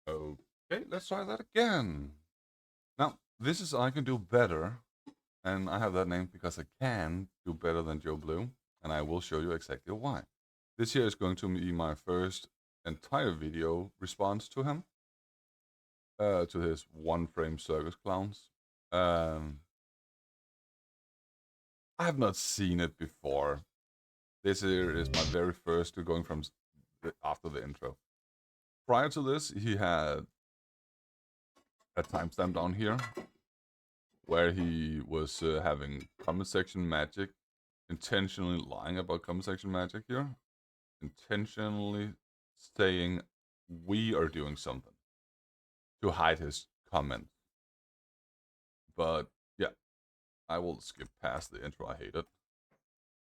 Okay, let's try that again. Now, this is I Can Do Better, and I have that name because I can do better than Joe Blue, and I will show you exactly why. This here is going to be my first entire video response to him, to his one frame circus clowns. Um, I have not seen it before. This here is my very first to going from after the intro. Prior to this, he had a timestamp down here where he was having comment section magic, intentionally lying about comment section magic here, intentionally saying we are doing something to hide his comment. But yeah, I will skip past the intro. I hate it.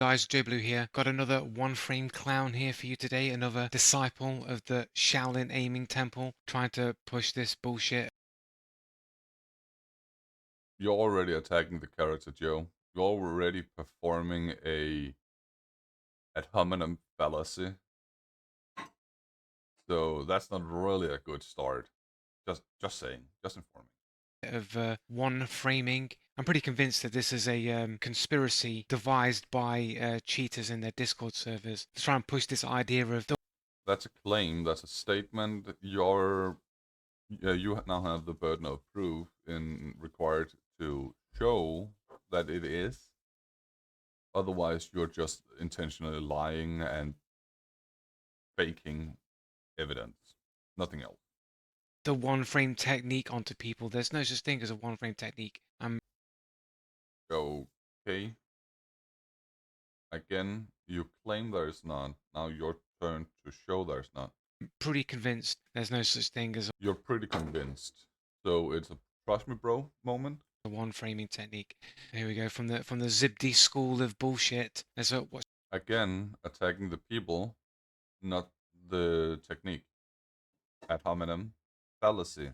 Guys, Joe Blue here. Got another one frame clown here for you today. Another disciple of the Shaolin Aiming Temple trying to push this bullshit. You're already attacking the character, Joe. You're already performing a ad hominem fallacy. So that's not really a good start. Just saying. Just informing. Of one framing. I'm pretty convinced that this is a conspiracy devised by cheaters in their Discord servers to try and push this idea of the That's a claim. That's a statement. You now have the burden of proof in required to show that it is. Otherwise, you're just intentionally lying and faking evidence. Nothing else. the one frame technique onto people. There's no such thing as a one frame technique. I'm Okay. Again, you claim there's none. Now your turn to show there's none. pretty convinced there's no such thing as You're pretty convinced. So it's a trust me, bro moment. a one framing technique. Here we go from the Zibdi school of bullshit. There's a what Again, attacking the people, not the technique. Ad hominem fallacy.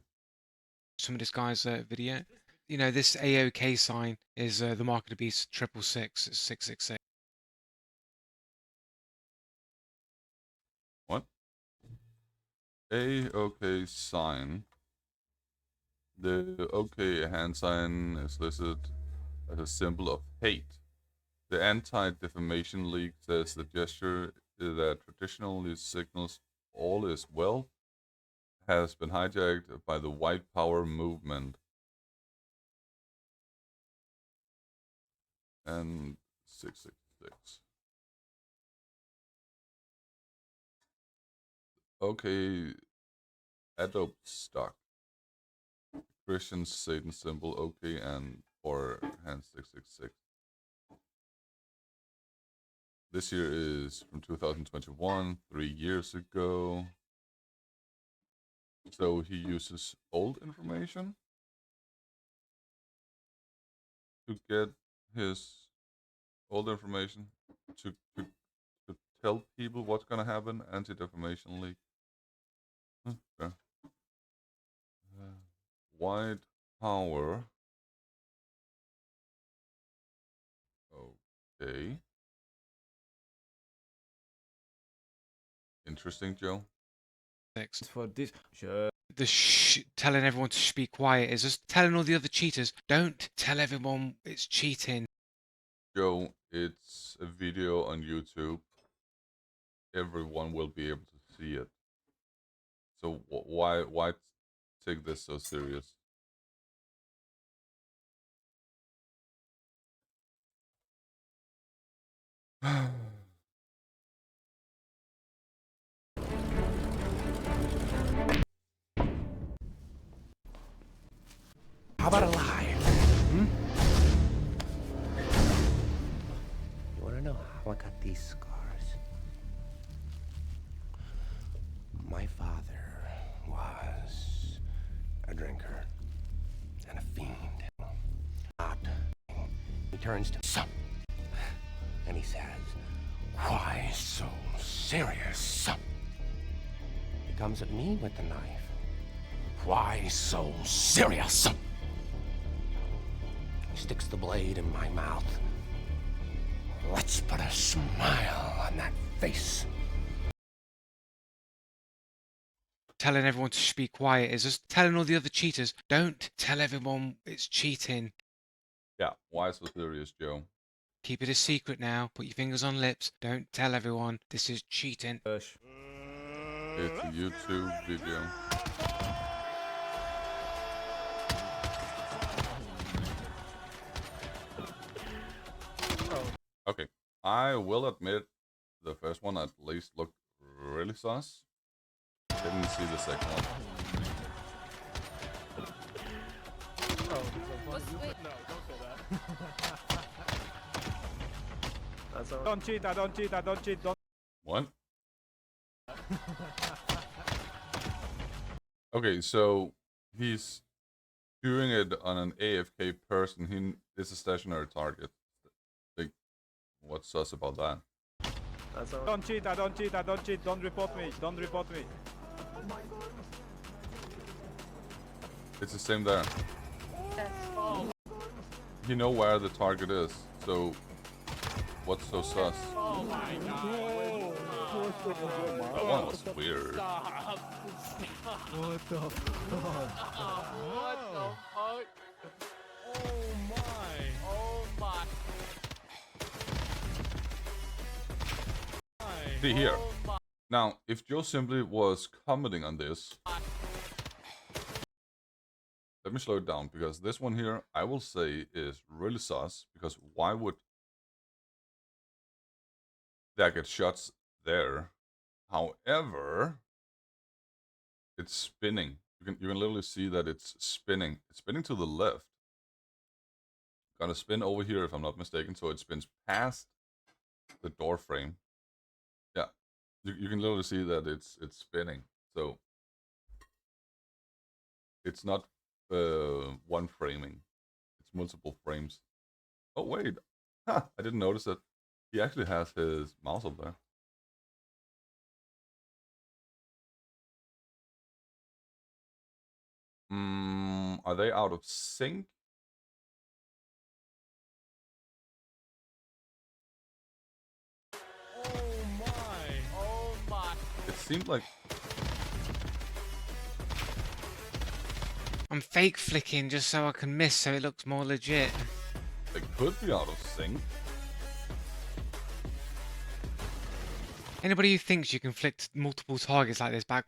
some of this guy's video. You know, this AOK sign is the mark of the beast 666. It's 666. What? OK sign. The OK hand sign is listed as a symbol of hate. The Anti-Defamation League says the gesture that traditionally signals all is well has been hijacked by the white power movement. And 666. Okay, Adobe stock. Christian Satan symbol, OK, and for hand 666. This year is from 2021, 3 years ago. So he uses old information to get his old information to tell people what's gonna happen. Anti-Defamation League. Okay. White power. Okay. Interesting, Joe. For this, sure. The telling everyone to be quiet is just telling all the other cheaters, don't tell everyone it's cheating. Joe, it's a video on YouTube. Everyone will be able to see it. So why take this so serious? How about a lie? You want to know how I got these scars? My father was a drinker and a fiend. Not. He turns to son, and he says, "Why so serious, son?" He comes at me with the knife. "Why so serious?" He sticks the blade in my mouth. Let's put a smile on that face. telling everyone to be quiet is just telling all the other cheaters, don't tell everyone it's cheating. Yeah, why so serious, Joe? Keep it a secret now. Put your fingers on lips. Don't tell everyone this is cheating. It's a YouTube video. Okay, I will admit the first one at least looked really sus. Didn't see the second one. Don't cheat, I don't cheat, I don't cheat, don't. What? Okay, so he's doing it on an AFK person. He is a stationary target. Like, what's sus about that? Don't cheat, I don't cheat, I don't cheat, don't report me, don't report me. It's the same there. You know where the target is, so what's so sus? That one was weird. What the fuck? See here. Now, if Joe simply was commenting on this, let me slow it down, because this one here, I will say, is really sus, because why would there get shots there? However, it's spinning. You can literally see that it's spinning. It's spinning to the left. Gonna spin over here if I'm not mistaken, so it spins past the door frame. Yeah, you can literally see that it's spinning. So it's not one framing, it's multiple frames. Oh wait, I didn't notice that he actually has his mouse up there. Are they out of sync? Oh my. It seemed like I'm fake flicking just so I can miss so it looks more legit. they could be out of sync. Anybody who thinks you can flick multiple targets like this back,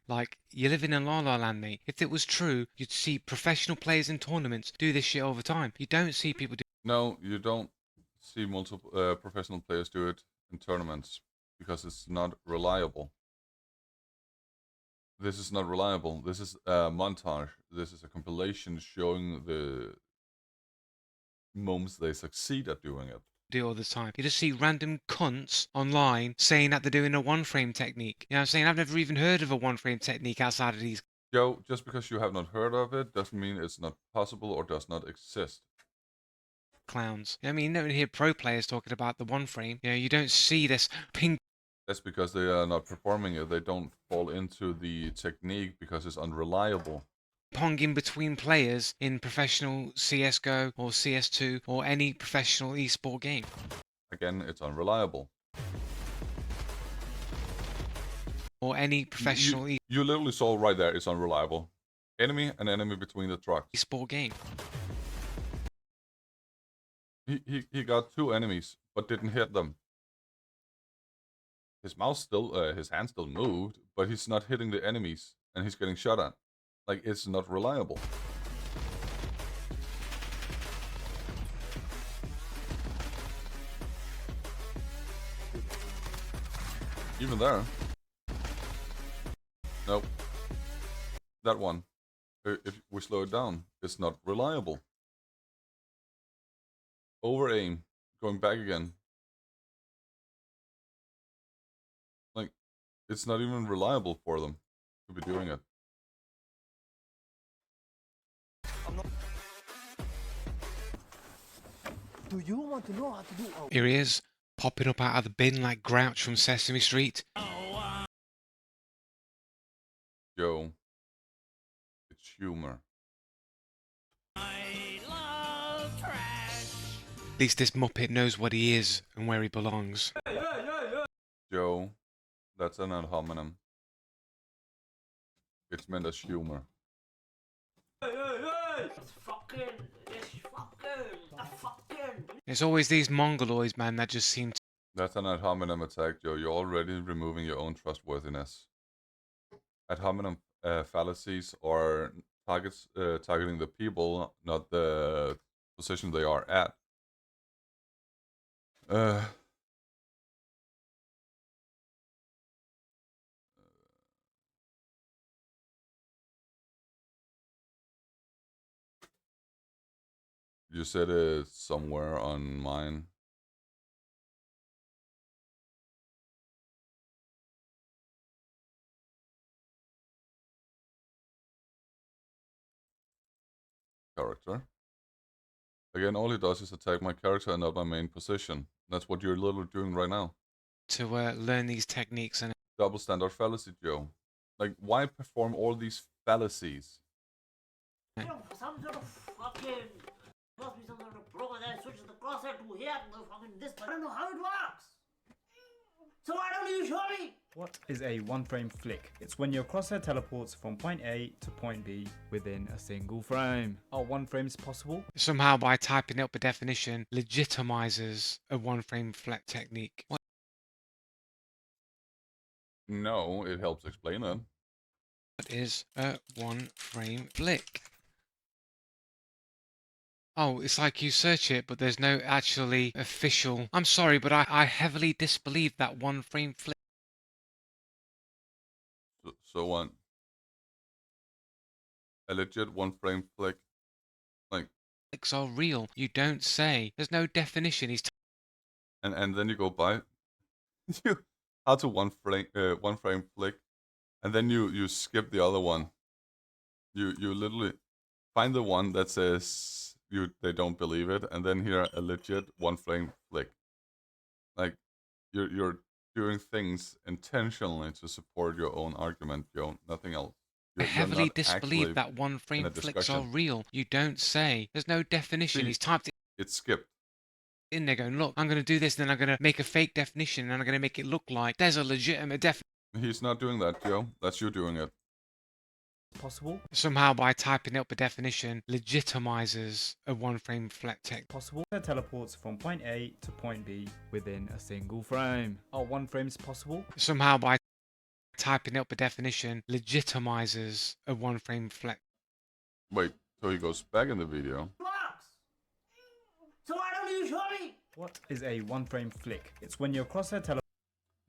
like, you live in a La La Land, mate. If it was true, you'd see professional players in tournaments do this shit all the time. You don't see people do. No, you don't see multiple professional players do it in tournaments because it's not reliable. This is not reliable. This is a montage. This is a compilation showing the moments they succeed at doing it. Do all the time. You just see random cunts online saying that they're doing a one frame technique. You know what I'm saying? I've never even heard of a one frame technique outside of these Joe, just because you have not heard of it doesn't mean it's not possible or does not exist. clowns. I mean, you don't hear pro players talking about the one frame. You know, you don't see this ping That's because they are not performing it. They don't fall into the technique because it's unreliable. pong in between players in professional CSGO or CS2 or any professional esport game. Again, it's unreliable. Or any professional You literally saw right there, it's unreliable. Enemy and enemy between the trucks. esport game. He got two enemies, but didn't hit them. His mouse still, his hand still moved, but he's not hitting the enemies, and he's getting shot at. Like, it's not reliable. Even there. Nope. That one. If we slow it down, it's not reliable. Over aim, going back again. Like, it's not even reliable for them to be doing it. Do you want to know how to do a Here he is, popping up out of the bin like Grouch from Sesame Street. Joe, it's humor. At least this Muppet knows what he is and where he belongs. Joe, that's an ad hominem. It's meant as humor. It's always these mongoloids, man, that just seem to... That's an ad hominem attack, Joe. You're already removing your own trustworthiness. Ad hominem fallacies are targeting the people, not the position they are at. You said it somewhere on mine. Character. Again, all he does is attack my character and not my main position. That's what you're literally doing right now. learn these techniques and... Double standard fallacy, Joe. Like, why perform all these fallacies? You know, some sort of fucking... Must be some sort of program that switches the crosshair to here and the fucking this. I don't know how it works. So why don't you show me? What is a one-frame flick? It's when your crosshair teleports from point A to point B within a single frame. Are one frames possible? Somehow, by typing up a definition, legitimizes a one-frame flick technique. What No, it helps explain it. is a one-frame flick? Oh, it's like you search it, but there's no actually official... I'm sorry, but I heavily disbelieve that one-frame flick. So what? A legit one-frame flick. Like, Flicks are real. You don't say. There's no definition. He's... and then you go by you how to one frame flick, and then you skip the other one. You literally find the one that says they don't believe it, and then here a legit one frame flick. Like, you're doing things intentionally to support your own argument, Joe. Nothing else. I You're heavily not disbelieve actually that one-frame in a flicks are discussion. real. You don't say. There's no definition. See, He's typed it It's skipped. in there going, look, I'm going to do this, then I'm going to make a fake definition, and I'm going to make it look like there's a legitimate definition. He's not doing that, Joe. That's you doing it. Possible? Somehow, by typing up a definition, legitimizes a one-frame flick technique. Possible? Crosshair teleports from point A to point B within a single frame. Are one frames possible? Somehow, by typing up a definition, legitimizes a one-frame flick. Wait, so he goes back in the video. Works. So why don't you show me? What is a one-frame flick? It's when your crosshair teleports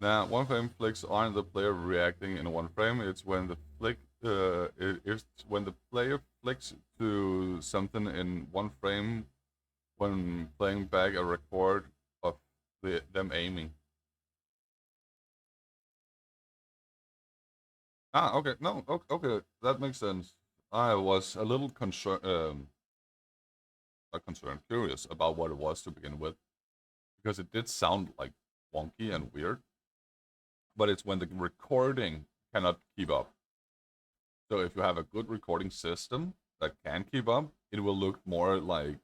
Now, one frame flicks aren't the player reacting in one frame. It's when the flick, it's when the player flicks to something in one frame when playing back a record of them aiming. Ah, okay, no, okay, that makes sense. I was a little concerned, not concerned, curious about what it was to begin with, because it did sound like wonky and weird. But it's when the recording cannot keep up. So if you have a good recording system that can keep up, it will look more like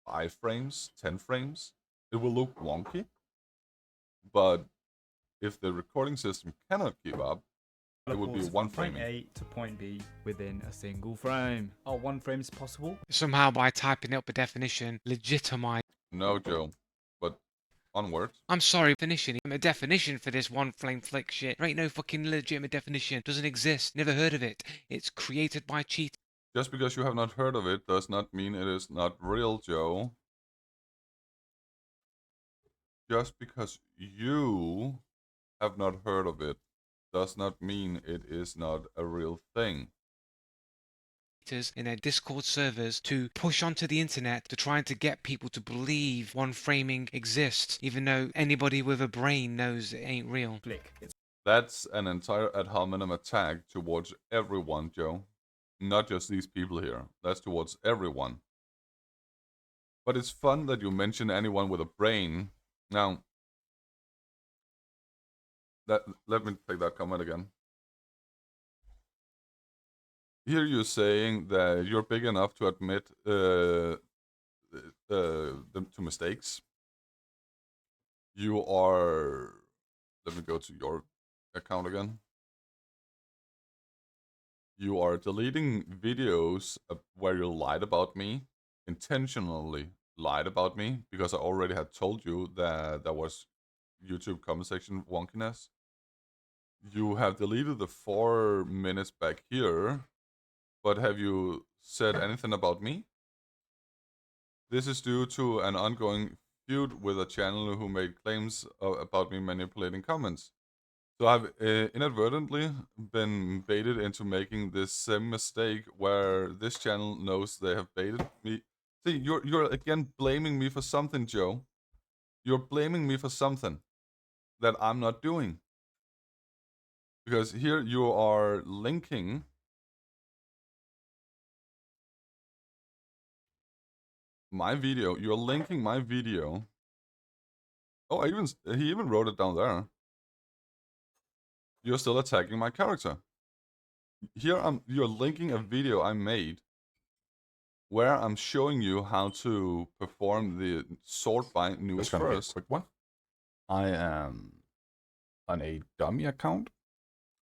5 frames, 10 frames. It will look wonky. But if the recording system cannot keep up, it would be one from point framing. A to point B within a single frame. Are one frames possible? Somehow, by typing up a definition, legitimize... No, Joe. But onward. I'm sorry, definition. A definition for this one-frame flick shit. There ain't no fucking legitimate definition. Doesn't exist. Never heard of it. It's created by cheaters. Just because you have not heard of it does not mean it is not real, Joe. Just because you have not heard of it does not mean it is not a real thing. In their Discord servers to push onto the internet to trying to get people to believe one framing exists, even though anybody with a brain knows it ain't real. Flick. It's That's an entire ad hominem attack towards everyone, Joe. Not just these people here. That's towards everyone. But it's fun that you mention anyone with a brain. Now, let me take that comment again. Here you're saying that you're big enough to admit to mistakes. You are... Let me go to your account again. you are deleting videos where you lied about me, intentionally lied about me, because I already had told you that there was YouTube comment section wonkiness. You have deleted the 4 minutes back here, but have you said anything about me? This is due to an ongoing feud with a channel who made claims about me manipulating comments. So I've inadvertently been baited into making this same mistake where this channel knows they have baited me. See, you're again blaming me for something, Joe. You're blaming me for something that I'm not doing. Because here you are linking my video. You're linking my video. Oh, he even wrote it down there. You're still attacking my character. Here you're linking a video I made where I'm showing you how to perform the sort by news Just gonna be a first. quick one. I am on a dummy account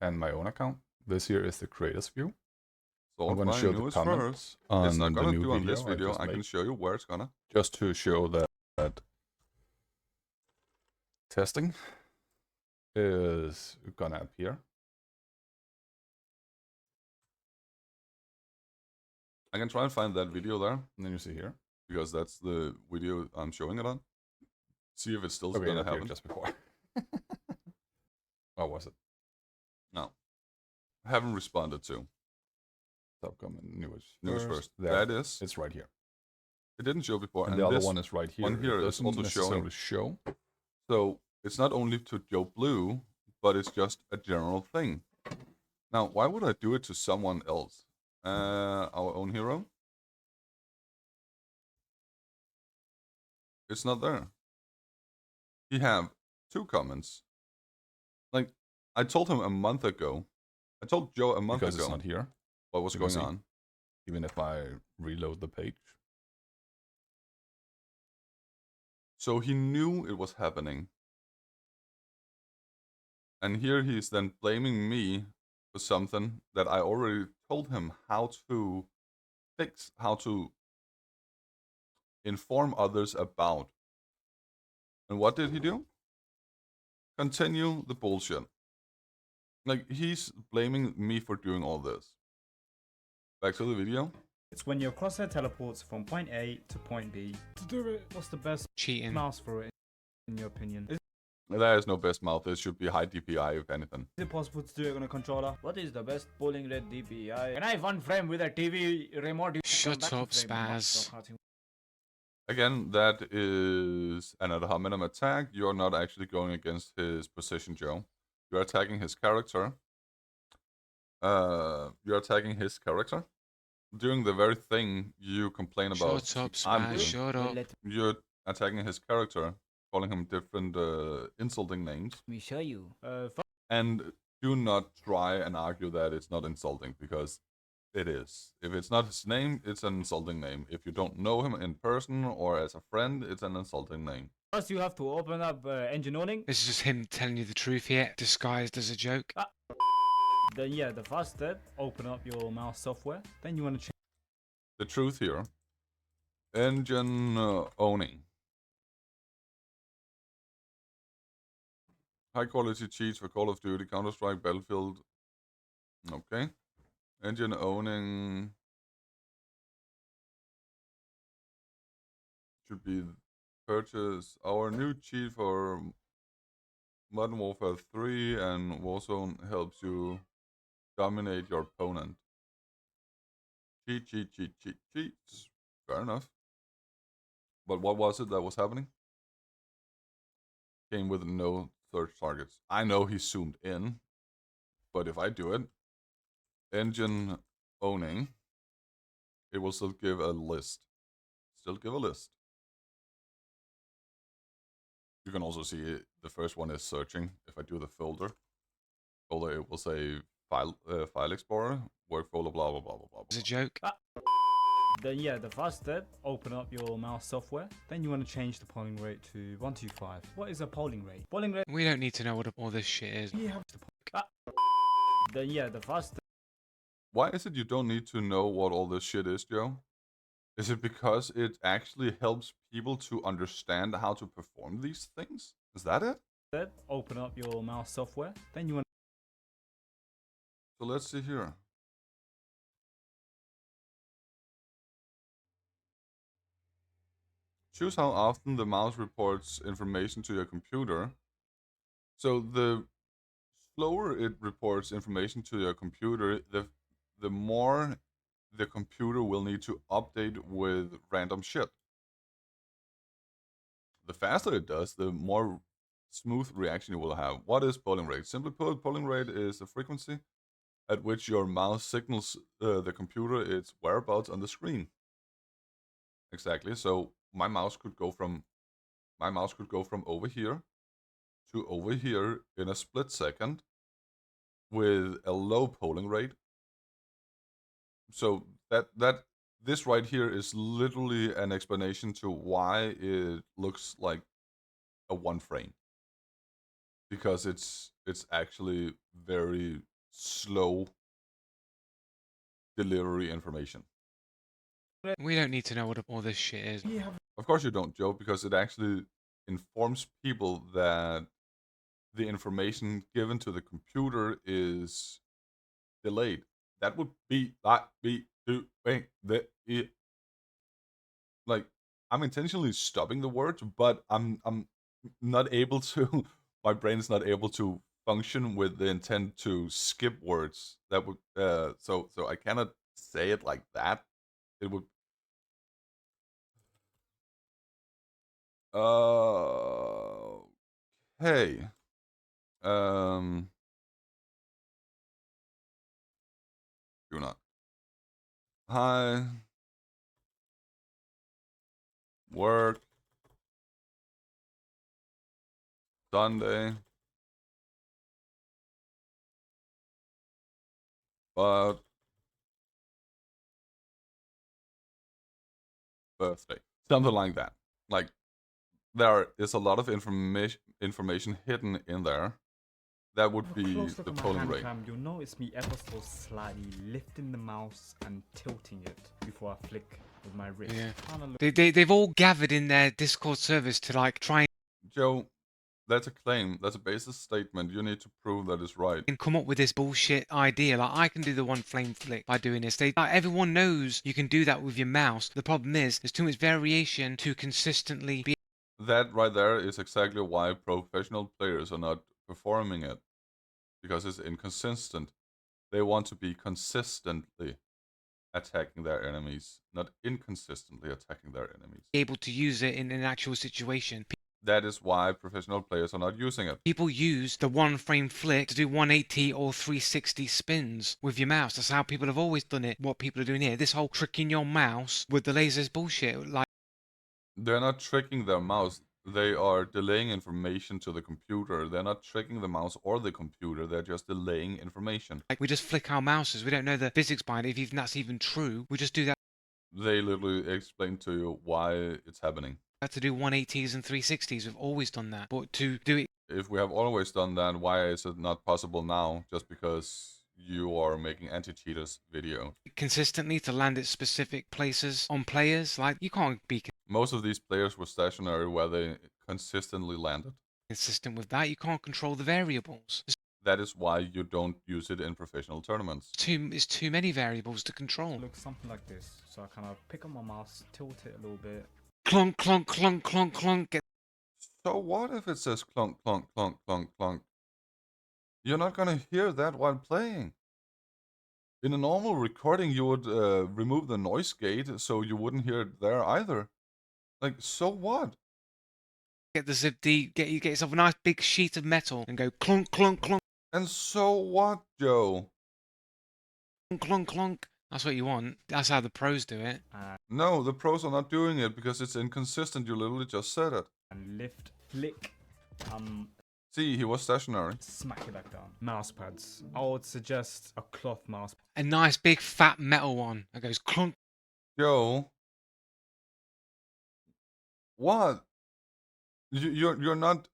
and my own account. This here is the creator's view. Sort I'm gonna by show the news comment first. on It's not the gonna new do on this video I video. just I can made. show you where it's gonna. Just to show that testing is gonna appear. I can try and find that video there, And then you see here. because that's the video I'm showing it on. See if it's still Okay, it gonna appeared happen. just before. Or was it? No. I haven't responded to. Stop comment news First. There. That is. It's right here. It didn't show before. And the other this one is right here. one here It is doesn't also necessarily show. So it's not only to Joe Blue, but it's just a general thing. Now, why would I do it to someone else? Our own hero? It's not there. He have 2 comments. Like, I told him a month ago. I told Joe a month Because ago it's not here. what was you can going see. on. Even if I reload the page. So he knew it was happening. And here he's then blaming me for something that I already told him how to fix, how to inform others about. And what did he do? Continue the bullshit. Like, he's blaming me for doing all this. Back to the video. It's when your crosshair teleports from point A to point B. To do it, what's the best Cheating. mouse for it, in your opinion? Is There is no best mouth. It should be high DPI, if anything. it possible to do it on a controller? What is the best polling rate DPI? Can I have one frame with a TV remote? Shut Come back up, to frame and watch Spaz. the cartoon. Again, that is an ad hominem attack. You're not actually going against his position, Joe. You're attacking his character. You're attacking his character. Doing the very thing you complain about. Shut up, I'm Spaz. doing. Shut up. Let You're attacking his character, calling him different insulting names. me show you. And do not try and argue that it's not insulting, because it is. If it's not his name, it's an insulting name. If you don't know him in person or as a friend, it's an insulting name. First, you have to open up engine owning. This is just him telling you the truth here, disguised as a joke. Then, yeah, the first step, open up your mouse software. Then you want to change. The truth here. Engine owning. High quality cheats for Call of Duty, Counter-Strike, Battlefield. Okay. Engine owning should be purchase our new cheat for Modern Warfare 3, and Warzone helps you dominate your opponent. Cheats. Fair enough. But what was it that was happening? Came with no search targets. I know he zoomed in, but if I do it, engine owning, it will still give a list. You can also see it, the first one is searching. If I do the folder, it will say file explorer, work folder, blah blah blah blah blah. As a joke. Then, yeah, the first step, open up your mouse software. Then you want to change the polling rate to 125. What is a polling rate? Polling rate. We don't need to know what all this shit is. You have to. Then, yeah, the first step. Why is it you don't need to know what all this shit is, Joe? Is it because it actually helps people to understand how to perform these things? Is that it? Then open up your mouse software. Then you want So let's see here. Choose how often the mouse reports information to your computer. So the slower it reports information to your computer, the more the computer will need to update with random shit. The faster it does, the more smooth reaction you will have. What is polling rate? Simply put, polling rate is the frequency at which your mouse signals the computer its whereabouts on the screen. Exactly. So my mouse could go from over here to over here in a split second with a low polling rate. So this right here is literally an explanation to why it looks like a one frame. Because it's actually very slow delivery information. We don't need to know what all this shit is. you have Of course you don't, Joe, because it actually informs people that the information given to the computer is delayed. That would be like I'm intentionally stopping the words, but I'm not able to. My brain is not able to function with the intent to skip words. That would so I cannot say it like that. It would. Hey. Do not. Hi. Work. Sunday. But birthday. Something like that. Like there is a lot of information hidden in there. That would a be close look the at my polling hand rate. cam, you'll notice me ever so slightly lifting the mouse and tilting it before I flick with my wrist. Yeah. Kinda look They've all gathered in their Discord servers to like try Joe, that's a claim. That's a basis statement. You need to prove that is right. and come up with this bullshit idea. Like I can do the one flame flick by doing this. Everyone knows you can do that with your mouse. The problem is there's too much variation to consistently be. That right there is exactly why professional players are not performing it. Because it's inconsistent. They want to be consistently attacking their enemies, not inconsistently attacking their enemies. Able to use it in an actual situation. That is why professional players are not using it. People use the one frame flick to do 180 or 360 spins with your mouse. That's how people have always done it. What people are doing here, this whole tricking your mouse with the lasers bullshit. Like They're not tricking their mouse. They are delaying information to the computer. They're not tricking the mouse or the computer. They're just delaying information. we just flick our mouses. We don't know the physics behind it. If even that's even true, we just do that They literally explain to you why it's happening. to do 180s and 360s. We've always done that. But to do it If we have always done that, why is it not possible now? Just because you are making anti-cheaters video. consistently to land at specific places on players, like you can't be Most of these players were stationary where they consistently landed. consistent with that. You can't control the variables. That is why you don't use it in professional tournaments. It's too many variables to control. look something like this. So I kind of pick up my mouse, tilt it a little bit. Clunk, clunk, clunk, clunk, clunk. Get So what if it says clunk, clunk, clunk, clunk, clunk? You're not gonna hear that while playing. In a normal recording, you would remove the noise gate so you wouldn't hear it there either. Like, so what? get the zip D. Get yourself a nice big sheet of metal and go clunk, clunk, clunk, And so what, Joe? clunk, clunk, clunk. That's what you want. That's how the pros do it. No, the pros are not doing it because it's inconsistent. You literally just said it. And lift, flick, See, he was stationary. smack it back down. Mouse pads. I would suggest a cloth mouse. A nice big fat metal one that goes clunk. Joe, what? You're not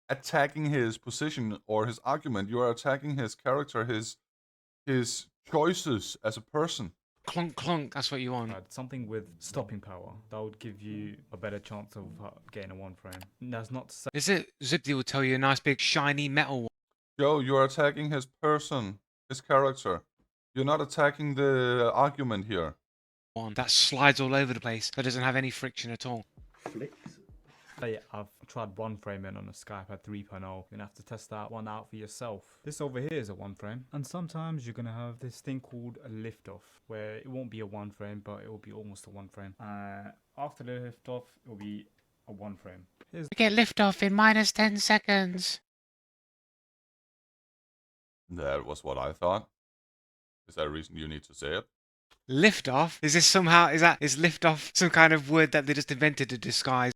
attacking his position or his argument. You are attacking his character, his choices as a person. Clunk clunk, that's what you want. Something with stopping power that would give you a better chance of getting a one frame. That's not to say Is it Zipdi will tell you a nice big shiny metal Joe, you're attacking his person, his character. You're not attacking the argument here. one that slides all over the place, that doesn't have any friction at all. Flicks. I've tried one frame in on a Skype at 3.0. You're gonna have to test that one out for yourself. This over here is a one frame, and sometimes you're gonna have this thing called a lift off, where it won't be a one frame, but it will be almost a one frame. After the lift off, it will be a one frame. Here's We get liftoff in minus 10 seconds. That was what I thought. Is there a reason you need to say it? Liftoff? Is this somehow, is liftoff some kind of word that they just invented to disguise?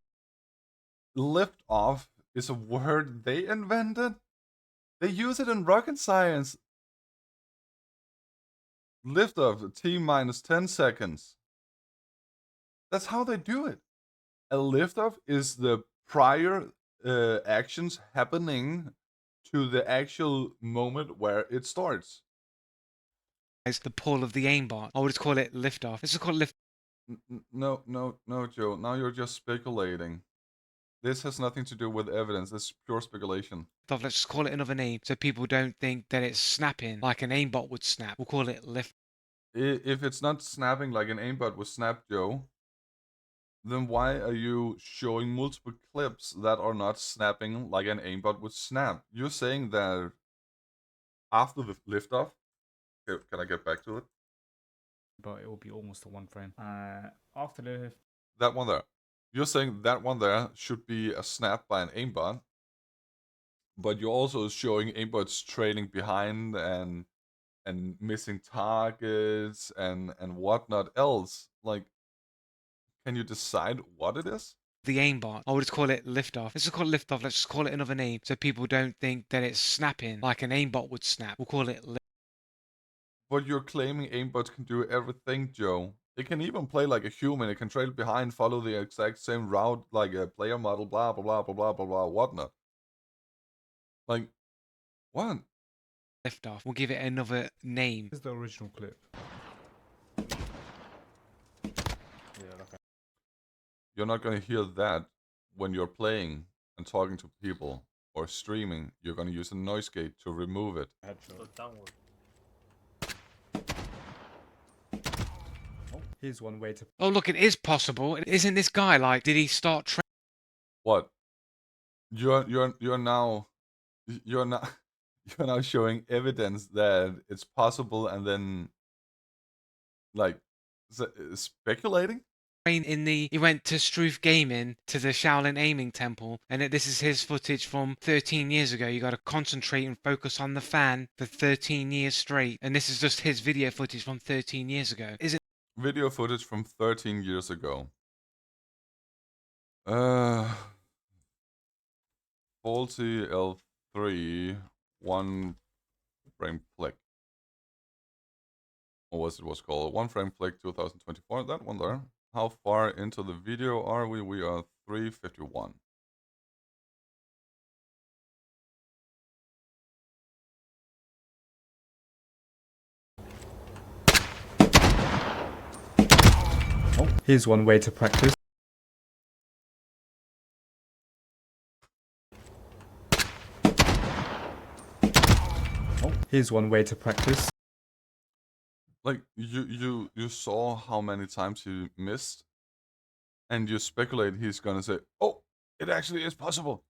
Lift off is a word they invented. They use it in rocket science. Lift off, T minus 10 seconds. That's how they do it. A lift off is the prior actions happening to the actual moment where it starts. The pull of the aimbot. I would just call it liftoff. Let's just call it lift. No, Joe. Now you're just speculating. This has nothing to do with evidence. This is pure speculation. Let's just call it another name so people don't think that it's snapping like an aimbot would snap. We'll call it lift. If it's not snapping like an aimbot would snap, Joe, then why are you showing multiple clips that are not snapping like an aimbot would snap? You're saying that after the liftoff, can I get back to it? but it will be almost a one frame. After the lift, That one there. You're saying that one there should be a snap by an aimbot, but you're also showing aimbots trailing behind and missing targets and whatnot else. Like, can you decide what it is? The aimbot. I would just call it liftoff. Let's just call it liftoff. Let's just call it another name so people don't think that it's snapping like an aimbot would snap. We'll call it lift. But you're claiming aimbots can do everything, Joe. It can even play like a human. It can trail behind, follow the exact same route like a player model, blah, blah, blah, blah, blah, blah, blah, whatnot. Like, what? Liftoff. We'll give it another name. here's the original clip. You're not going to hear that when you're playing and talking to people or streaming. You're going to use a noise gate to remove it. Downward. Here's one way to Oh, look, it is possible. Isn't this guy like, did he start What? You're now you're now showing evidence that it's possible, and then like speculating. train in the, he went to Struth Gaming to the Shaolin Aiming Temple, and this is his footage from 13 years ago. You got to concentrate and focus on the fan for 13 years straight, and this is just his video footage from 13 years ago. Is it Video footage from 13 years ago. Faulty L3 one frame flick. What was called? One frame flick 2024. That one there. How far into the video are we? We are 3:51. Here's one way to practice. Here's one way to practice. Like you saw how many times he missed, and you speculate he's gonna say, "Oh, it actually is possible."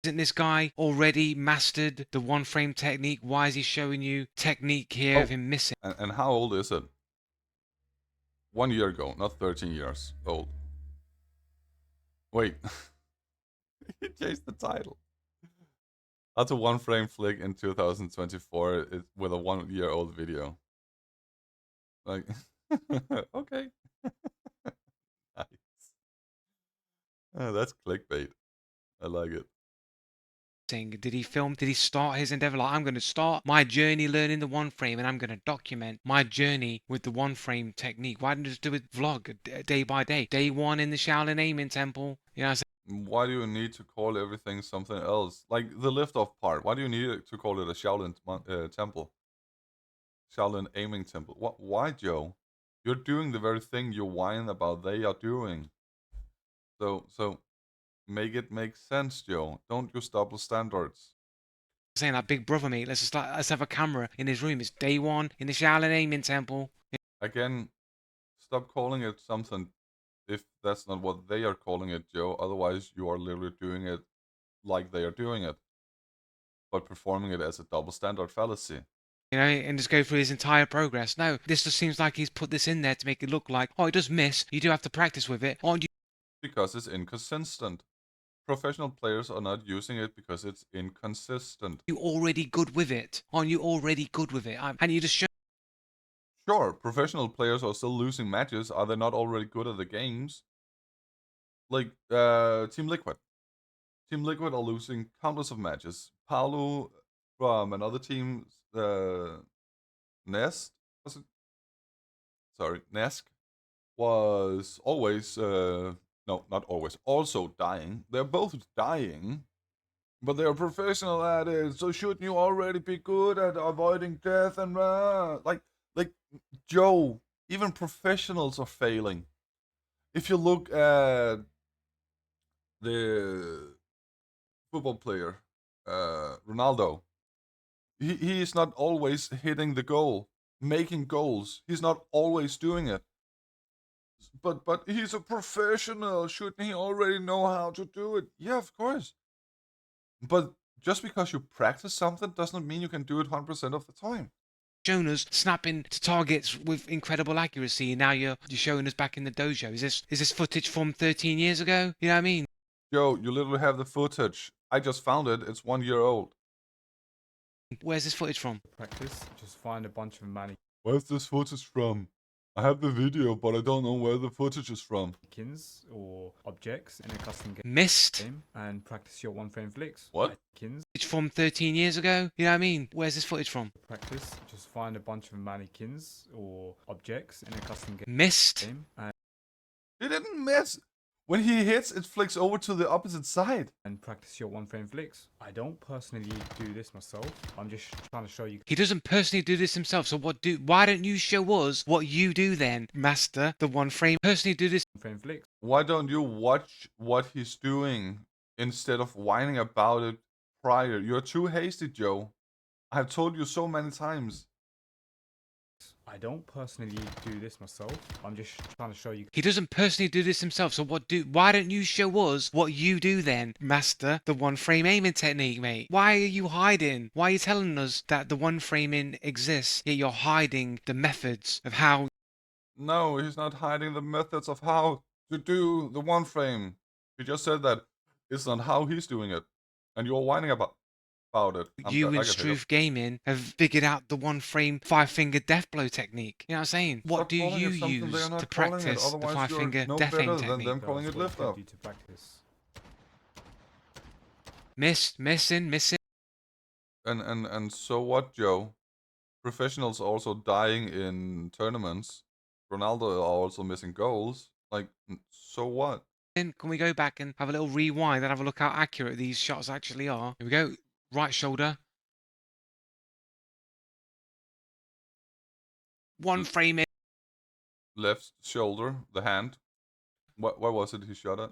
Isn't this guy already mastered the one frame technique? Why is he showing you technique here of him missing? And how old is it? 1 year ago, not 13 years old. Wait, he changed the title. That's a one frame flick in 2024 with a 1 year old video. Like, okay. Nice. That's clickbait. I like it. Did he film? Did he start his endeavor like, I'm going to start my journey learning the one frame and I'm going to document my journey with the one frame technique? Why didn't he just do a vlog day by day? Day one in the Shaolin Aiming Temple. You know what I'm saying? Why do you need to call everything something else? Like the liftoff part. Why do you need to call it a Shaolin temple? Shaolin aiming temple. What? Why, Joe? You're doing the very thing you whine about they are doing. So make it make sense, Joe. Don't use double standards. Saying like Big Brother, mate. Let's have a camera in his room. It's day one in the Shaolin Aiming Temple. Again, stop calling it something if that's not what they are calling it, Joe. Otherwise, you are literally doing it like they are doing it, but performing it as a double standard fallacy. You know, and just go through his entire progress. No, this just seems like he's put this in there to make it look like, oh, it does miss. You do have to practice with it. Aren't Because it's inconsistent. Professional players are not using it because it's inconsistent. you already good with it? Aren't you already good with it? And you just show. Sure, professional players are still losing matches. Are they not already good at the games? Like Team Liquid. Team Liquid are losing countless of matches. Paolo from another team, Nest, was it? Sorry, Nesk was always no, not always, also dying. They're both dying, but they're professional at it. So shouldn't you already be good at avoiding death and like Joe? Even professionals are failing. If you look at the football player, Ronaldo, he is not always hitting the goal, making goals. He's not always doing it. But he's a professional. Shouldn't he already know how to do it? Yeah, of course. But just because you practice something doesn't mean you can do it 100% of the time. Shown us snapping to targets with incredible accuracy, and now you're showing us back in the dojo. Is this footage from 13 years ago? You know what I mean? Joe, you literally have the footage. I just found it. It's 1 year old. Where's this footage from? Practice, just find a bunch of Where's this footage from? I have the video, but I don't know where the footage is from. mannequins or objects in a custom Missed. game and practice your one frame flicks. What? Mannequins, Footage from 13 years ago? You know what I mean? Where's this footage from? practice, just find a bunch of mannequins or objects in a custom Missed. game He didn't miss. When he hits, it flicks over to the opposite side. and practice your one frame flicks. I don't personally do this myself. I'm just trying to show you He doesn't personally do this himself, so why don't you show us what you do then, master the one frame? Personally do this. one frame flicks. Why don't you watch what he's doing instead of whining about it prior? You're too hasty, Joe. I've told you so many times. I don't personally do this myself. I'm just trying to show you He doesn't personally do this himself, so why don't you show us what you do then, master the one frame aiming technique, mate? Why are you hiding? Why are you telling us that the one framing exists, yet you're hiding the methods of how? No, he's not hiding the methods of how to do the one frame. He just said that it's not how he's doing it. And you're whining about it. You I and can take it. Struth Gaming have figured out the one frame 5-finger death blow technique. You know what I'm saying? What Stop do calling you it something they are use not to calling it, practice the otherwise you're 5-finger no death better aim than technique? them calling it That's what lift I up. do to practice. Missing. And so what, Joe? Professionals are also dying in tournaments. Ronaldo are also missing goals. Like, so what? Can we go back and have a little rewind and have a look how accurate these shots actually are? Here we go. Right shoulder. One frame in. Left shoulder, the hand. What was it he shot at?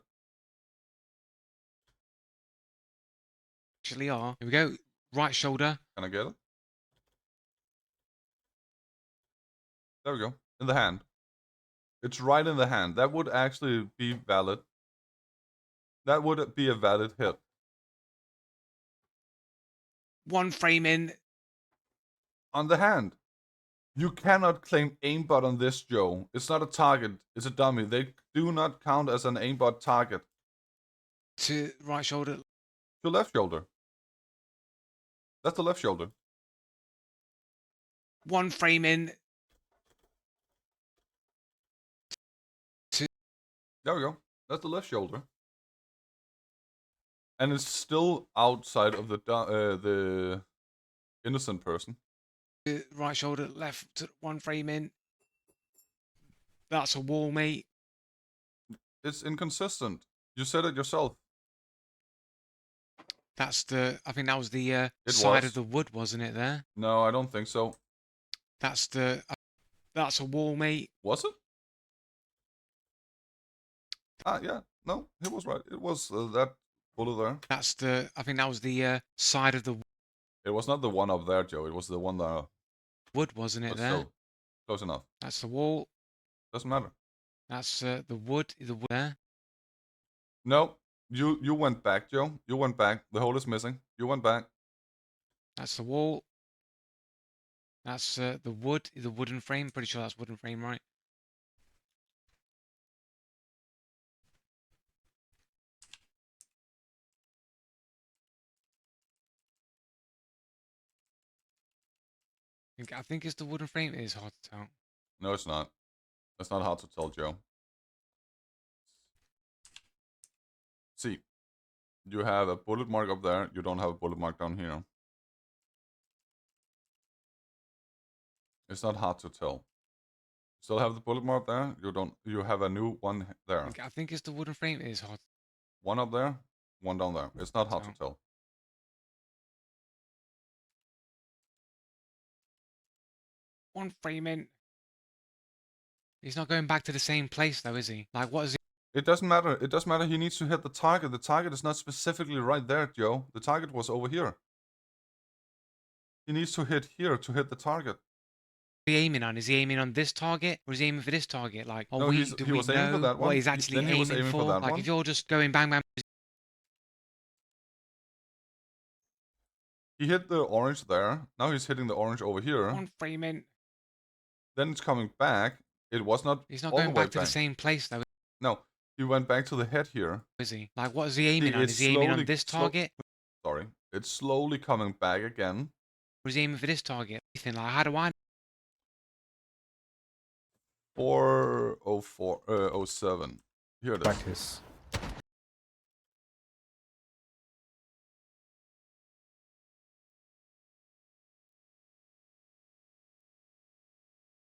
Actually are. Here we go. Right shoulder. Can I get it? There we go. In the hand. It's right in the hand. That would actually be valid. That would be a valid hit. One frame in. On the hand. You cannot claim aimbot on this, Joe. It's not a target. It's a dummy. They do not count as an aimbot target. To right shoulder. To left shoulder. That's the left shoulder. One frame in. There we go. That's the left shoulder. And it's still outside of the innocent person. To right shoulder. Left. To one frame in. That's a wall, mate. It's inconsistent. You said it yourself. That's the. I think that was the It side was. of the wood, wasn't it? There. No, I don't think so. That's a wall, mate. Was it? Ah, yeah. No, he was right. It was that bullet there. I think that was the side of the It was not the one up there, Joe. It was the one there. wood, wasn't it? But There. still, close enough. That's the wall. Doesn't matter. That's the wood. The wood there. No, you went back, Joe. You went back. The hole is missing. You went back. That's the wall. That's the wood. The wooden frame. Pretty sure that's wooden frame, right? I think it's the wooden frame. It is hard to tell. No, it's not. It's not hard to tell, Joe. See, you have a bullet mark up there. You don't have a bullet mark down here. It's not hard to tell. Still have the bullet mark there. You don't. You have a new one there. I think it's the wooden frame. It is hard. One up there. One down there. It's not hard to tell. One frame in. He's not going back to the same place though, is he? Like, what is he? It doesn't matter. It doesn't matter. He needs to hit the target. The target is not specifically right there, Joe. The target was over here. He needs to hit here to hit the target. Aiming on? Is he aiming on this target or is he aiming for this target? Like, No, he was aiming for that one. What he's actually Then he was aiming for that like, one. if you're just going bang bang, He hit the orange there. Now he's hitting the orange over here. one frame in. Then it's coming back. It was not. He's not all going the way back to the same place though, No, he went back to the head here. is he? Like, what is he aiming on? it's Is he aiming on slowly- this target Sorry, it's slowly coming back again. or is he aiming for this target? Ethan, like, how do I? 40407. Here it is. Practice.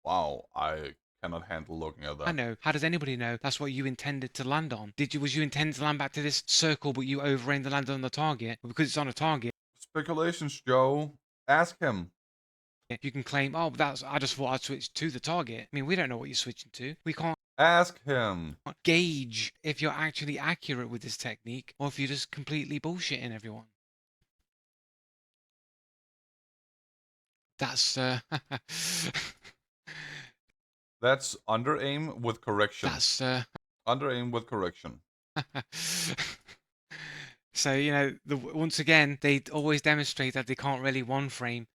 Wow, I cannot handle looking at that. I know. How does anybody know that's what you intended to land on? Was you intended to land back to this circle, but you overaimed and landed on the target? But because it's on a target, Speculations, Joe. Ask him. you can claim, oh, I just thought I'd switch to the target. I mean, we don't know what you're switching to. We can't Ask him. gauge if you're actually accurate with this technique or if you're just completely bullshitting everyone. That's That's under aim with correction. that's Under aim with correction. so, you know, once again, they always demonstrate that they can't really one frame.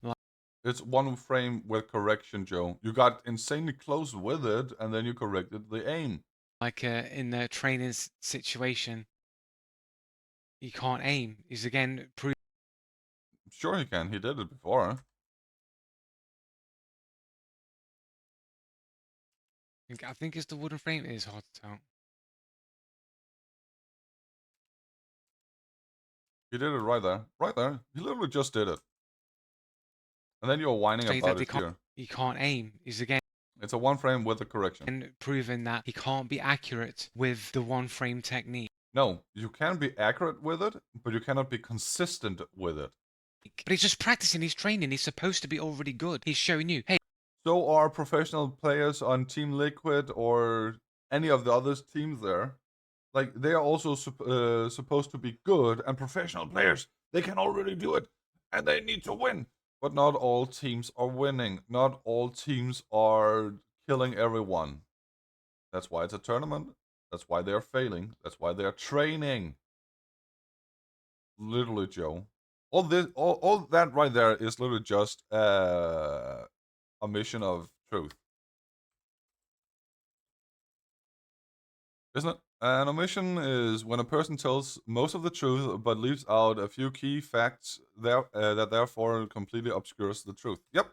It's one frame with correction, Joe. You got insanely close with it, and then you corrected the aim. Like in the training situation, you can't aim. Is again proof. Sure he can. He did it before. I think it's the wooden frame. It is hard to tell. He did it right there. Right there. He literally just did it. And then you're whining Say about that it here. he can't aim. Is again It's a one frame with a correction. proven that he can't be accurate with the one frame technique. No, you can be accurate with it, but you cannot be consistent with it. But he's just practicing. He's training. He's supposed to be already good. He's showing you, hey, So are professional players on Team Liquid or any of the other teams there. Like, they are also supposed to be good, and professional players, they can already do it, and they need to win. But not all teams are winning. Not all teams are killing everyone. That's why it's a tournament. That's why they are failing. That's why they are training. Literally, Joe. All that right there is literally just a mission of truth. Isn't it? An omission is when a person tells most of the truth but leaves out a few key facts that therefore completely obscures the truth. Yep.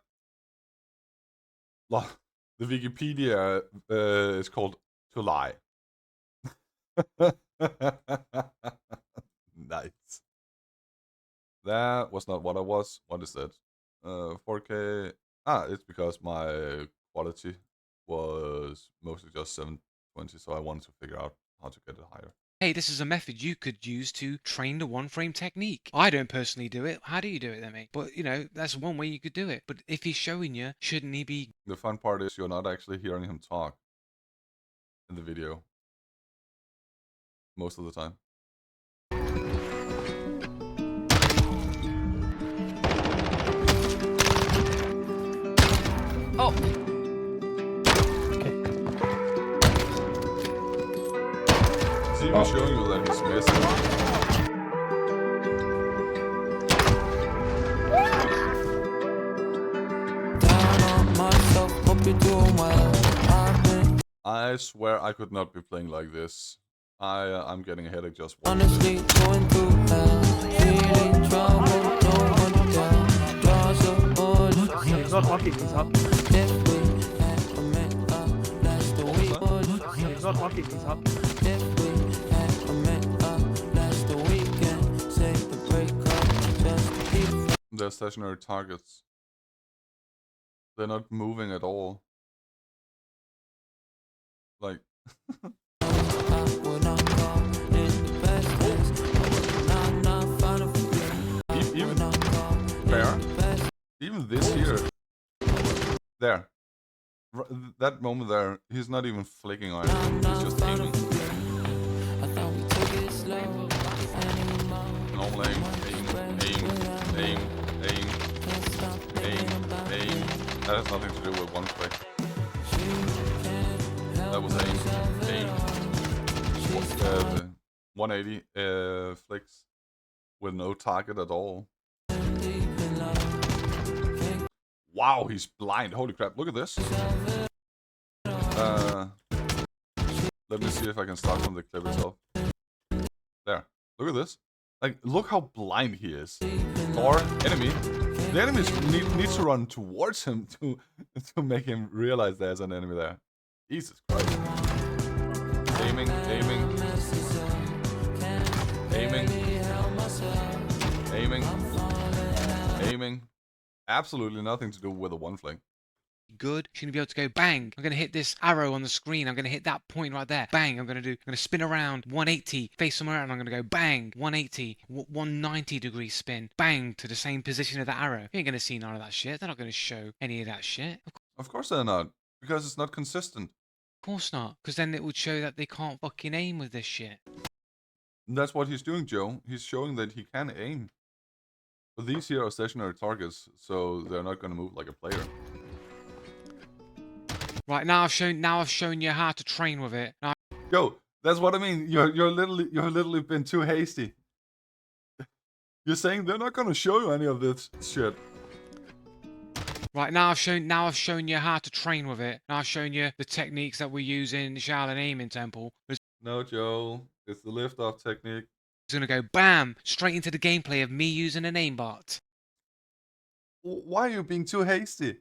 The Wikipedia is called to lie. Nice. That was not what I was. What is that? 4K. It's because my quality was mostly just 720, so I wanted to figure out how to get it higher. hey, this is a method you could use to train the one frame technique. I don't personally do it. How do you do it then, mate? But, you know, that's one way you could do it. But if he's showing you, shouldn't he be... The fun part is you're not actually hearing him talk in the video most of the time. Oh! He's even showing you that he's missing. I swear I could not be playing like this. I'm getting a headache just watching Honestly, going through hell, feeling trouble, no one can draws a bullet. He's not talking, he's up. If we had a met up, that's the we would. He's not talking, he's up. If we had a met up, that's the weekend. Say the break up, just to keep. They're stationary targets. They're not moving at all. Like... Even fair. Even this here. There. That moment there, he's not even flicking on it. He's just aiming. Normal aim, aim. That has nothing to do with one flick. That was aim. 180 flicks with no target at all. Wow, he's blind. Holy crap, look at this. Let me see if I can start from the clip itself. There, look at this. Like, look how blind he is. Or enemy. The enemies need to run towards him to make him realize there's an enemy there. Jesus Christ. Aiming. Absolutely nothing to do with a one fling. good. Shouldn't be able to go bang. I'm going to hit this arrow on the screen. I'm going to hit that point right there. Bang. I'm going to spin around 180, face somewhere, and I'm going to go bang 180, 190 degree spin, bang to the same position of the arrow. You ain't going to see none of that shit. They're not going to show any of that shit. Of course they're not, because it's not consistent. Of course not, because then it would show that they can't fucking aim with this shit. And that's what he's doing, Joe. He's showing that he can aim. But these here are stationary targets, so they're not going to move like a player. Right, now I've shown you how to train with it. Now, Joe, that's what I mean. You're literally been too hasty. You're saying they're not going to show you any of this shit. right, now I've shown you how to train with it. Now I've shown you the techniques that we use in the Shaolin Aiming Temple. It's No, Joe. It's the lift-off technique. gonna go bam straight into the gameplay of me using an aimbot. Why are you being too hasty?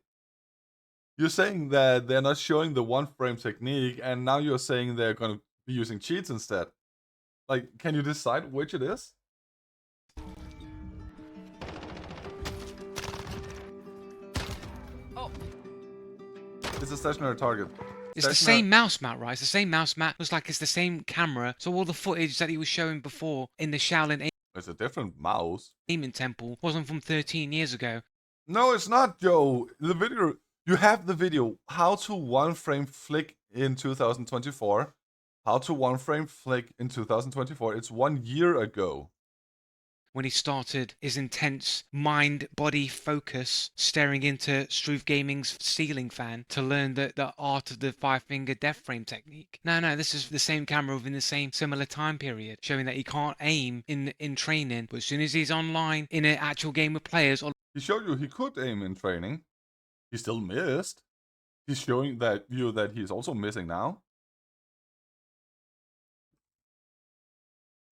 You're saying that they're not showing the one-frame technique, and now you're saying they're going to be using cheats instead. Like, can you decide which it is? Oh. It's a stationary target. It's the same mouse mat, right? It's the same mouse mat. Looks like it's the same camera. So all the footage that he was showing before in the Shaolin It's a different mouse. Aiming Temple wasn't from 13 years ago. No, it's not, Joe. The video, you have the video. How to one-frame flick in 2024. How to one-frame flick in 2024. It's 1 year ago. When he started his intense mind-body focus, staring into Struve Gaming's ceiling fan to learn the art of the five-finger death frame technique. No, this is the same camera within the same similar time period, showing that he can't aim in training, but as soon as he's online in an actual game with players, or He showed you he could aim in training. He still missed. He's showing that you that he's also missing now.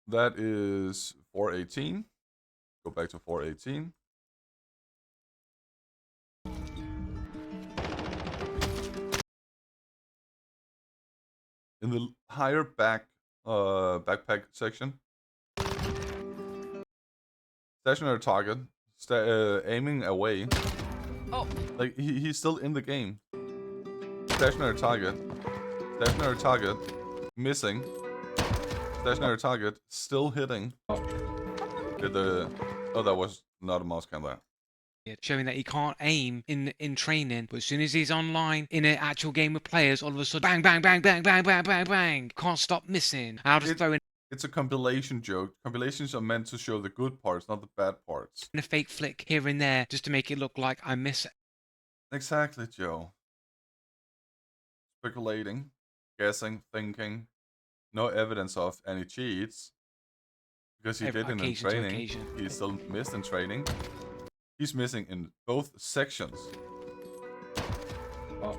That is 418. Go back to 418. In the higher backpack section, stationary target, aiming away. Oh. Like he's still in the game. Stationary target, missing. Stationary target still hitting. Did the... Oh, that was not a mouse cam there. Showing that he can't aim in training, but as soon as he's online in an actual game with players, all of a sudden bang, bang, bang, bang, bang, bang, bang, bang. Can't stop missing. I'll just throw in It's a compilation joke. Compilations are meant to show the good parts, not the bad parts. a fake flick here and there just to make it look like I miss it. Exactly, Joe. Speculating, guessing, thinking. No evidence of any cheats. Because he Every did it in occasion to training. occasion. He still missed in training. He's missing in both sections. Oh.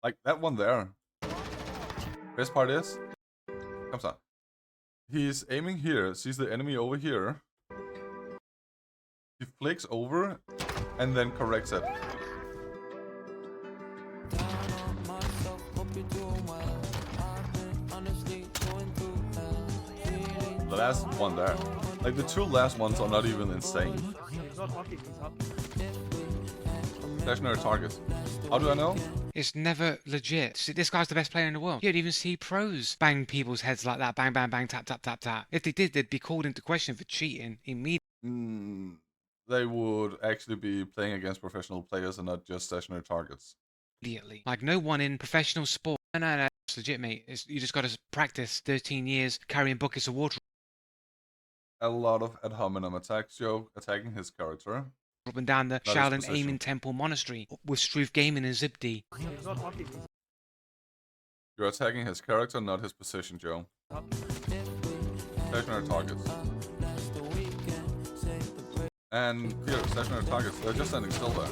Like that one there. Best part is, comes on. He's aiming here, sees the enemy over here. He flicks over and then corrects it. The last one there. Like the two last ones are not even insane. Stationary targets. How do I know? It's never legit. See, this guy's the best player in the world. You don't even see pros bang people's heads like that. Bang, bang, bang, tap, tap, tap, tap. If they did, they'd be called into question for cheating immediately. They would actually be playing against professional players and not just stationary targets. Like no one in professional sport. No, it's legit, mate. You just got to practice 13 years carrying buckets of water A lot of ad hominem attacks, Joe, attacking his character. up and down the his Shaolin position. Aiming Temple Monastery with Struth Gaming and Zibdi. You're attacking his character, not his position, Joe. Stationary targets. And here, stationary targets. They're just standing still there.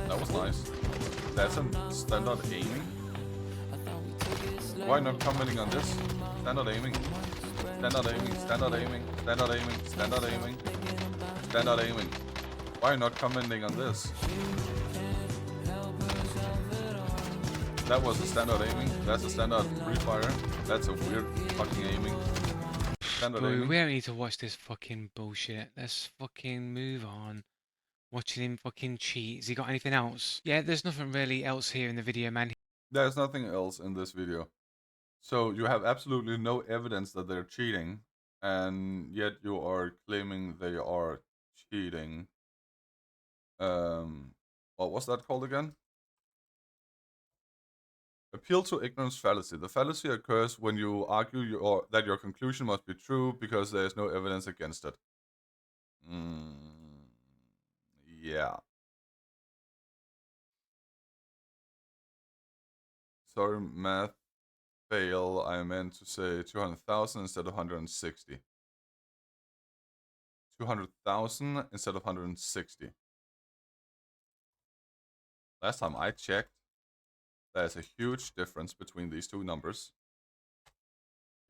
That was nice. That's a standard aiming. Why not commenting on this? Standard aiming. Standard aiming, standard aiming, standard aiming, standard aiming, standard aiming. Why not commenting on this? That was a standard aiming. That's a standard refire. That's a weird fucking aiming. Standard Bro, aiming. we don't need to watch this fucking bullshit. Let's fucking move on. Watching him fucking cheat. Has he got anything else? Yeah, there's nothing really else here in the video, man. There's nothing else in this video. So you have absolutely no evidence that they're cheating, and yet you are claiming they are cheating. What was that called again? Appeal to ignorance fallacy. The fallacy occurs when you argue that your conclusion must be true because there is no evidence against it. Yeah. Sorry, math fail. I meant to say 200,000 instead of 160. 200,000 instead of 160. Last time I checked, there's a huge difference between these two numbers.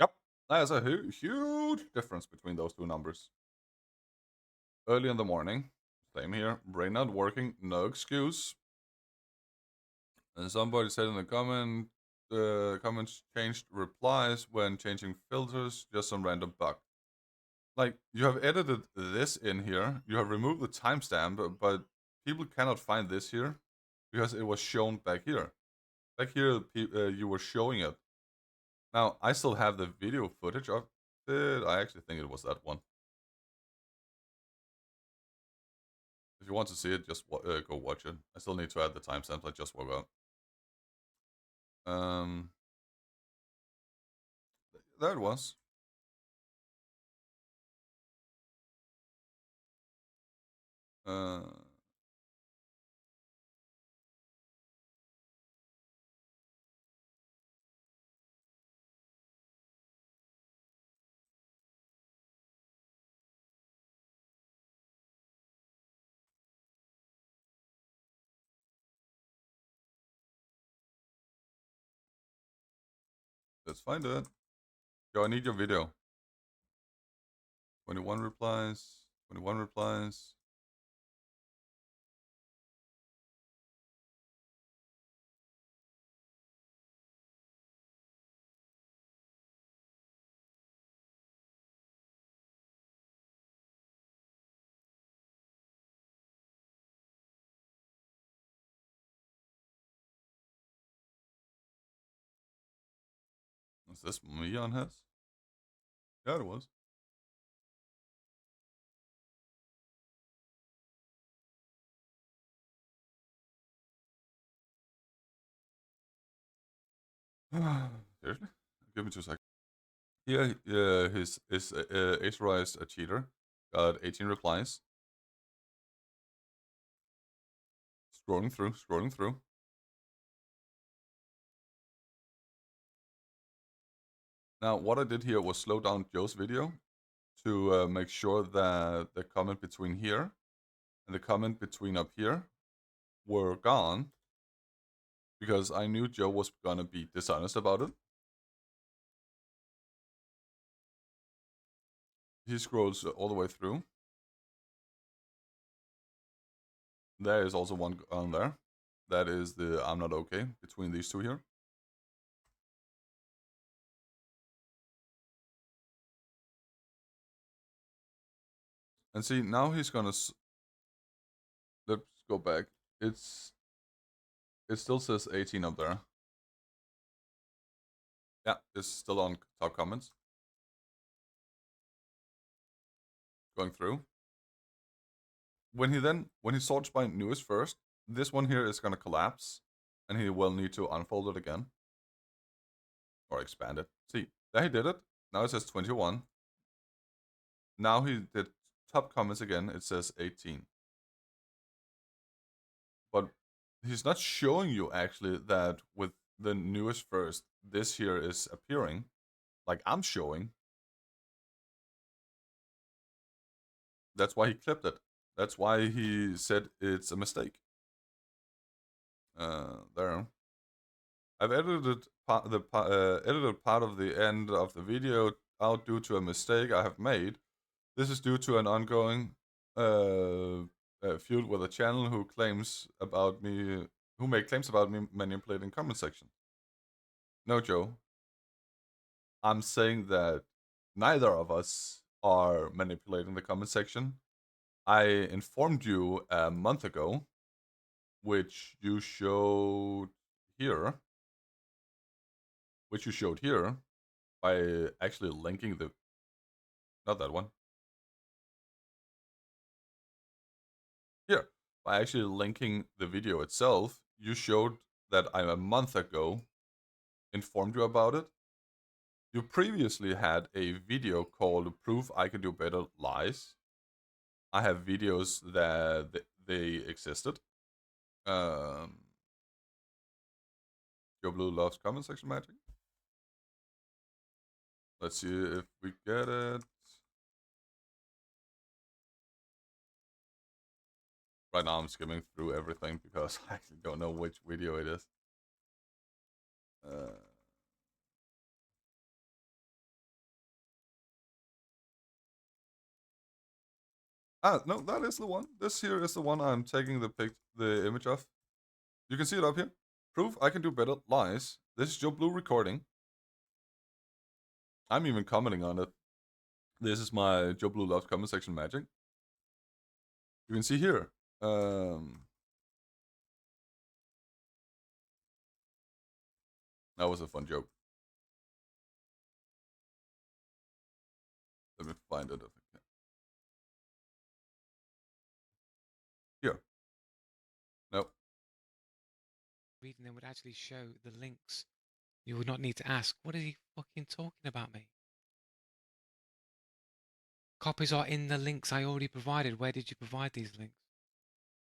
Yep, there's a huge difference between those two numbers. Early in the morning, same here, brain not working, no excuse. And somebody said in the comments changed replies when changing filters, just some random bug. Like, you have edited this in here, you have removed the timestamp, but people cannot find this here because it was shown back here. Back here, you were showing it. Now, I still have the video footage of it. I actually think it was that one. If you want to see it, just go watch it. I still need to add the timestamp. I just woke up. There it was. Let's find it. Yo, I need your video. 21 replies. 21 replies. Was this me on his? Yeah, it was. Seriously? Give me 2 seconds. Here, his Aetherized a cheater. Got 18 replies. Scrolling through. Now, what I did here was slow down Joe's video to make sure that the comment between here and the comment between up here were gone, because I knew Joe was gonna be dishonest about it. He scrolls all the way through. There is also one on there. That is the I'm not okay between these two here. And see, now he's gonna. Let's go back. It still says 18 up there. Yeah, it's still on top comments. Going through. When he sorts by newest first, this one here is gonna collapse, and he will need to unfold it again. Or expand it. See, there he did it. Now it says 21. Now he did top comments again, it says 18. But he's not showing you actually that with the newest first, this here is appearing, like I'm showing. That's why he clipped it. That's why he said it's a mistake. There. I've edited edited part of the end of the video out due to a mistake I have made. This is due to an ongoing feud with a channel who made claims about me manipulating comment section. No, Joe. I'm saying that neither of us are manipulating the comment section. I informed you a month ago, which you showed here. By actually linking the, not that one. Here, by actually linking the video itself, you showed that I a month ago informed you about it. You previously had a video called Proof I Can Do Better Lies. I have videos that they existed. Joe Blue loves comment section magic. Let's see if we get it. Right now I'm skimming through everything because I actually don't know which video it is. No, that is the one. This here is the one I'm taking the image of. You can see it up here. Proof I Can Do Better Lies. This is Joe Blue recording. I'm even commenting on it. This is my Joe Blue Loves comment section magic. You can see here. That was a fun joke. Let me find it if I can. Here. Nope. Reading them would actually show the links. You would not need to ask, what is he fucking talking about, mate? Copies are in the links I already provided. Where did you provide these links?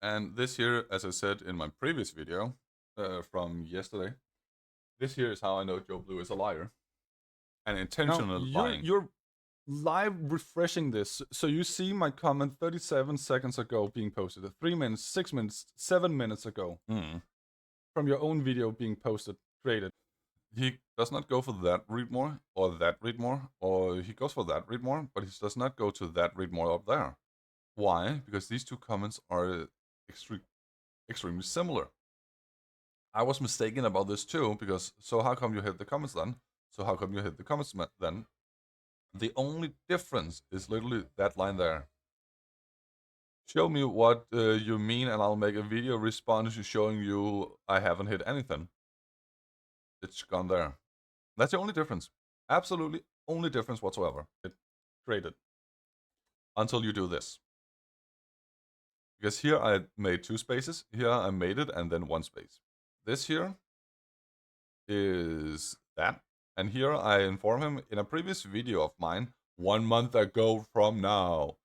And this here, as I said in my previous video from yesterday, this here is how I know Joe Blue is a liar. And intentional lying. You're live refreshing this, so you see my comment 37 seconds ago being posted, 3 minutes, 6 minutes, 7 minutes ago, from your own video being posted, created. He does not go for that read more, or that read more, or he goes for that read more, but he does not go to that read more up there. Why? Because these two comments are extremely similar. I was mistaken about this too, because so how come you hit the comments then? So how come you hit the comments then? The only difference is literally that line there. Show me what you mean and I'll make a video response showing you I haven't hit anything. It's gone there. That's the only difference. Absolutely only difference whatsoever. It created. Until you do this. Because here I made 2 spaces. Here I made it and then 1 space. This here is that. And here I inform him in a previous video of mine, 1 month ago from now.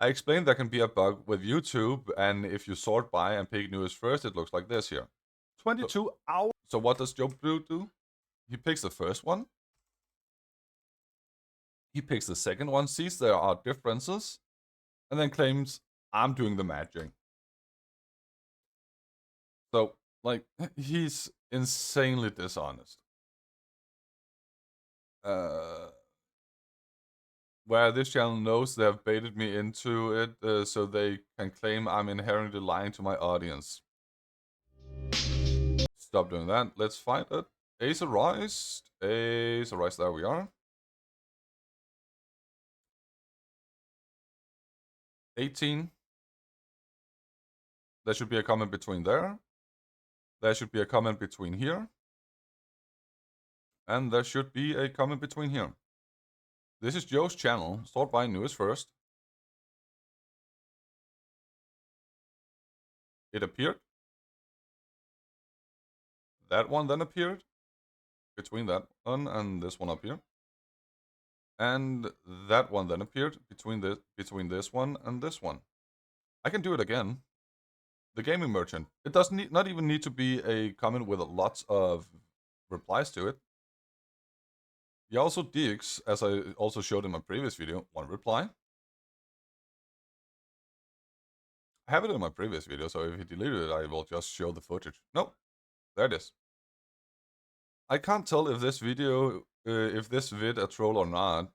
I explained there can be a bug with YouTube, and if you sort by and pick newest first, it looks like this here. 22 hours. So what does Joe Blue do? He picks the first one. He picks the second one, sees there are differences, and then claims, I'm doing the magic. So, like, he's insanely dishonest. Where this channel knows they have baited me into it, so they can claim I'm inherently lying to my audience. Stop doing that. Let's find it. Ace Arise. Ace Arise, there we are. 18. There should be a comment between there. There should be a comment between here. And there should be a comment between here. This is Joe's channel. Sort by newest first. It appeared. That one then appeared. Between that one and this one up here. And that one then appeared between this one and this one. I can do it again. The gaming merchant. It doesn't not even need to be a comment with lots of replies to it. He also digs, as I also showed in my previous video, 1 reply. I have it in my previous video, so if he deleted it, I will just show the footage. Nope, there it is. I can't tell if this video, if this vid a troll or not.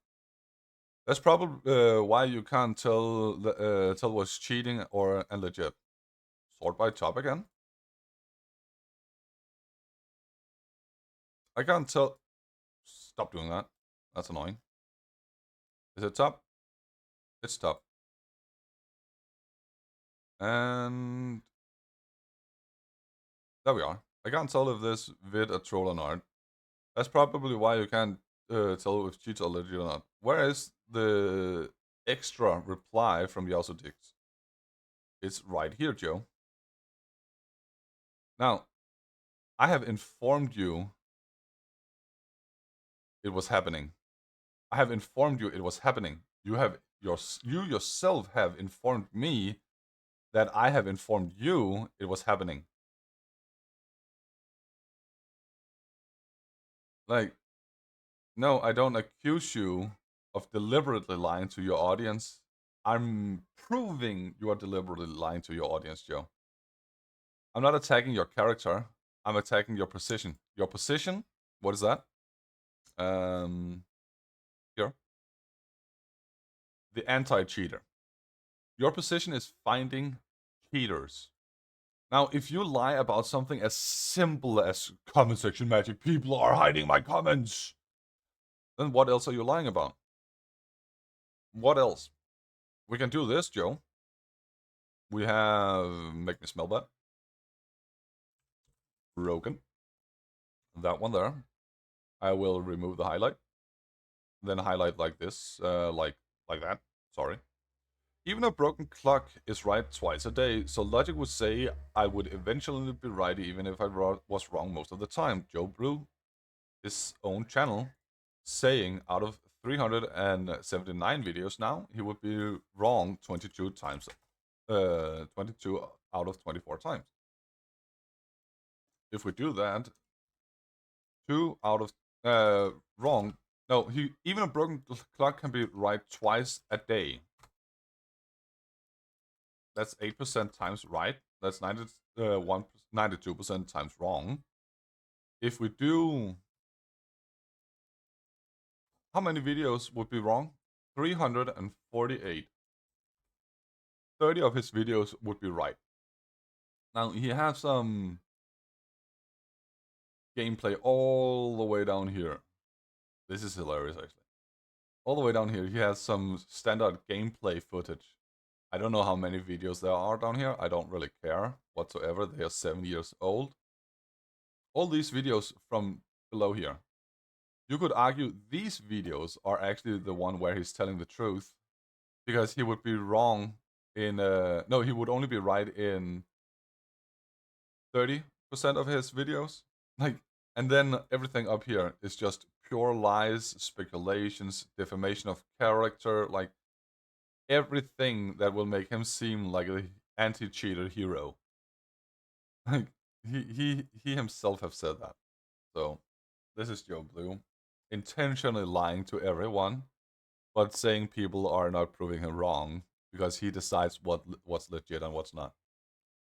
That's probably why you can't tell what's cheating or and legit. Sort by top again. I can't tell. Stop doing that. That's annoying. Is it top? It's top. And there we are. I can't tell if this vid a troll or not. That's probably why you can't tell if cheats are legit or not. Where is the extra reply from Yasodix? It's right here, Joe. Now, I have informed you it was happening. I have informed you it was happening. You yourself have informed me that I have informed you it was happening. Like, no, I don't accuse you of deliberately lying to your audience. I'm proving you are deliberately lying to your audience, Joe. I'm not attacking your character. I'm attacking your position. Your position, what is that? Here. The anti-cheater. Your position is finding cheaters. Now, if you lie about something as simple as comment section magic, people are hiding my comments, then what else are you lying about? What else? We can do this, Joe. We have Make Me Smell Bad. Broken. That one there. I will remove the highlight. Then highlight like this, like that. Sorry. Even a broken clock is right twice a day, so logic would say I would eventually be right even if I was wrong most of the time. Joe Blue, his own channel, saying out of 379 videos now, he would be wrong 22 times, 22 out of 24 times. If we do that, 2 out of wrong. No, even a broken clock can be right twice a day. That's 8% times right. That's 92% times wrong. If we do, how many videos would be wrong? 348. 30 of his videos would be right. Now he has some gameplay all the way down here. This is hilarious, actually. All the way down here, he has some standard gameplay footage. I don't know how many videos there are down here. I don't really care whatsoever. They are 7 years old. All these videos from below here. you could argue these videos are actually the one where he's telling the truth, because he would be wrong in no, he would only be right in 30% of his videos. Like, and then everything up here is just pure lies, speculations, defamation of character, like everything that will make him seem like an anti-cheater hero. Like he himself have said that. So this is Joe Blue, intentionally lying to everyone, but saying people are not proving him wrong because he decides what's legit and what's not.